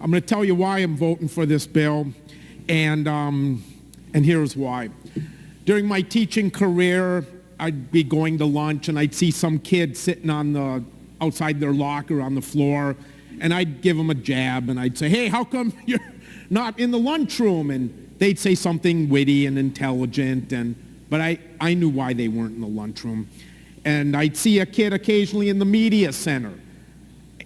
I'm going to tell you why I'm voting for this bill, and here's why. During my teaching career, I'd be going to lunch, and I'd see some kid sitting outside their locker on the floor, and I'd give them a jab, and I'd say, hey, how come you're not in the lunchroom? And they'd say something witty and intelligent, but I knew why they weren't in the lunchroom. And I'd see a kid occasionally in the media center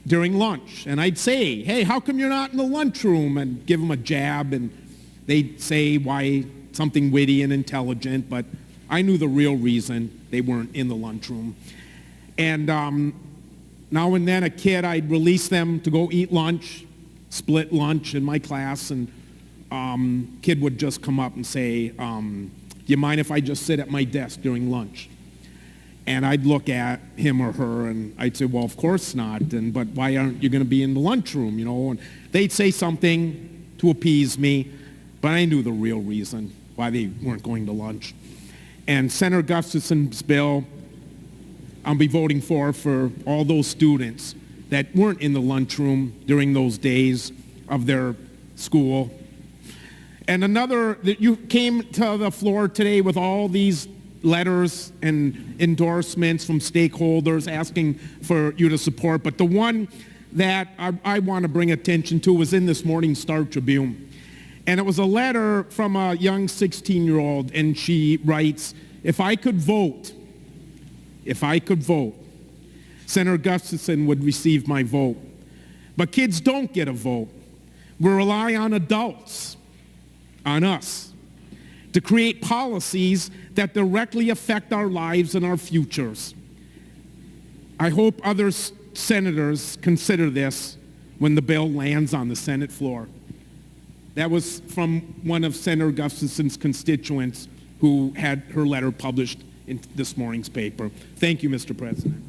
during lunch, and I'd say, hey, how come you're not in the lunchroom? And give them a jab, and they'd say why something witty and intelligent, but I knew the real reason they weren't in the lunchroom. And now and then a kid, I'd release them to go eat lunch, split lunch in my class, and kid would just come up and say, do you mind if I just sit at my desk during lunch? And I'd look at him or her, and I'd say, well, of course not, but why aren't you going to be in the lunchroom, And they'd say something to appease me, but I knew the real reason why they weren't going to lunch. And Senator Gustafson's bill, I'll be voting for all those students that weren't in the lunchroom during those days of their school. And you came to the floor today with all these letters and endorsements from stakeholders asking for you to support, but the one that I want to bring attention to was in this morning's Star Tribune. And it was a letter from a young 16-year-old, and she writes, if I could vote, Senator Gustafson would receive my vote. But kids don't get a vote. We rely on adults, on us, to create policies that directly affect our lives and our futures. I hope other senators consider this when the bill lands on the Senate floor. That was from one of Senator Gustafson's constituents who had her letter published in this morning's paper. Thank you, Mr. President.